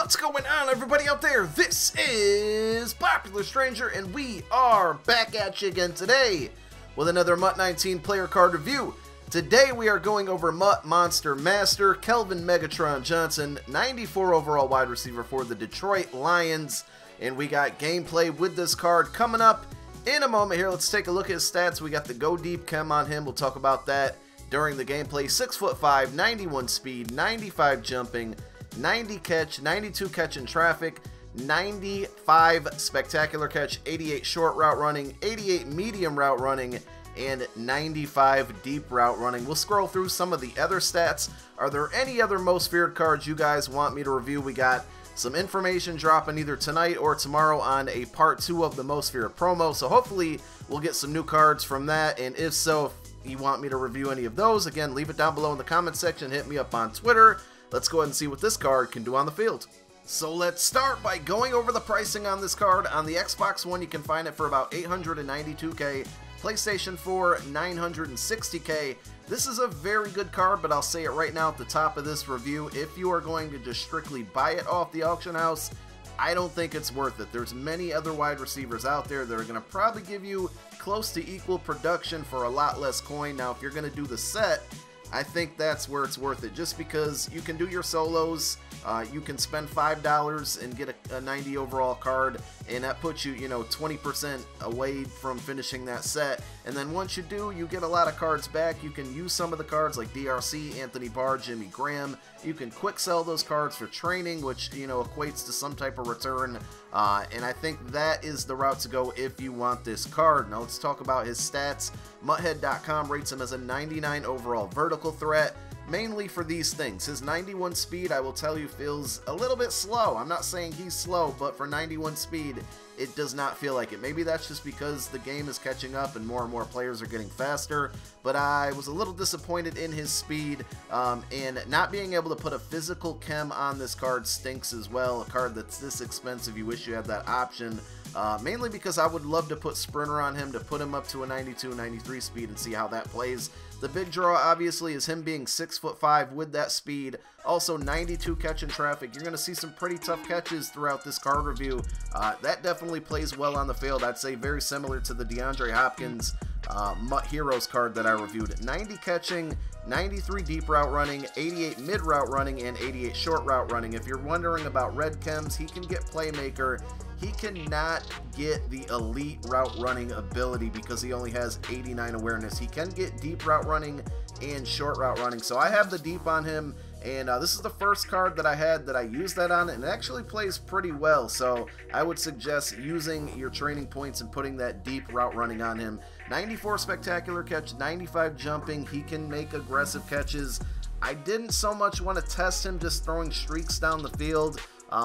What's going on, everybody out there? This is Popular Stranger, and we are back at you again today with another MUT 19 player card review. Today we are going over MUT Monster Master Kelvin Megatron Johnson, 94 overall wide receiver for the Detroit Lions, and we got gameplay with this card coming up in a moment here. Let's take a look at his stats. We got the Go Deep Chem on him. We'll talk about that during the gameplay. 6'5", 91 speed, 95 jumping, 90 catch, 92 catch in traffic, 95 spectacular catch, 88 short route running, 88 medium route running, and 95 deep route running. We'll scroll through some of the other stats. Are there any other most feared cards you guys want me to review? We got some information dropping either tonight or tomorrow on a part 2 of the most feared promo, so hopefully we'll get some new cards from that, and if so, if you want me to review any of those, again, leave it down below in the comment section, hit me up on Twitter. Let's go ahead and see what this card can do on the field. So let's start by going over the pricing on this card. On the Xbox One, you can find it for about $892K. PlayStation 4, $960K. This is a very good card, but I'll say it right now at the top of this review. If you are going to just strictly buy it off the auction house, I don't think it's worth it. There's many other wide receivers out there that are going to probably give you close to equal production for a lot less coin. Now, if you're going to do the set, I think that's where it's worth it, just because you can do your solos, you can spend $5 and get a 90 overall card, and that puts you, 20% away from finishing that set. And then once you do, you get a lot of cards back. You can use some of the cards like DRC, Anthony Barr, Jimmy Graham. You can quick sell those cards for training, which, equates to some type of return. And I think that is the route to go if you want this card. Now let's talk about his stats. MUThead.com rates him as a 99 overall vertical threat, mainly for these things. His 91 speed, I will tell you, feels a little bit slow. I'm not saying he's slow, but for 91 speed, it does not feel like it. Maybe that's just because the game is catching up and more players are getting faster, but I was a little disappointed in his speed, and not being able to put a physical chem on this card stinks as well. A card that's this expensive, you wish you had that option, mainly because I would love to put Sprinter on him to put him up to a 92, 93 speed and see how that plays. The big draw, obviously, is him being 6'5" with that speed. Also, 92 catch in traffic. You're going to see some pretty tough catches throughout this card review. That definitely plays well on the field. I'd say very similar to the DeAndre Hopkins MUT Heroes card that I reviewed. 90 catching, 93 deep route running, 88 mid route running, and 88 short route running. If you're wondering about red chems, he can get playmaker. He cannot get the elite route running ability because he only has 89 awareness. He can get deep route running and short route running. So I have the deep on him, and this is the first card that I had that I used that on, and it actually plays pretty well. So I would suggest using your training points and putting that deep route running on him. 94 spectacular catch, 95 jumping. He can make aggressive catches. I didn't so much want to test him just throwing streaks down the field.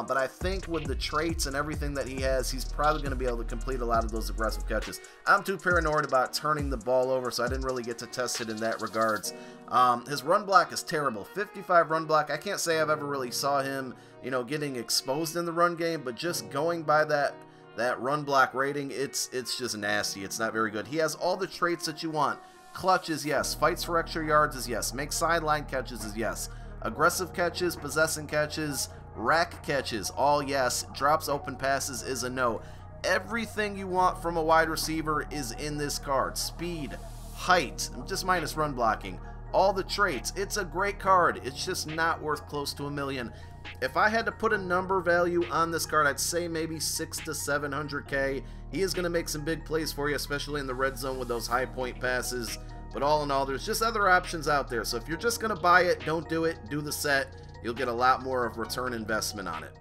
But I think with the traits and everything that he has, he's probably going to be able to complete a lot of those aggressive catches. I'm too paranoid about turning the ball over, so I didn't really get to test it in that regards. His run block is terrible. 55 run block. I can't say I've ever really saw him, getting exposed in the run game, but just going by that run block rating, it's just nasty. It's not very good. He has all the traits that you want. Clutch is yes. Fights for extra yards is yes. Makes sideline catches is yes. Aggressive catches, possessing catches, rack catches, all yes. Drops open passes is a no. Everything you want from a wide receiver is in this card. Speed, height, just minus run blocking, all the traits. It's a great card. It's just not worth close to $1 million. If I had to put a number value on this card, I'd say maybe 600 to 700K. He is going to make some big plays for you, especially in the red zone with those high point passes. But all in all, there's just other options out there. So if you're just going to buy it, don't do it. Do the set. You'll get a lot more of return investment on it.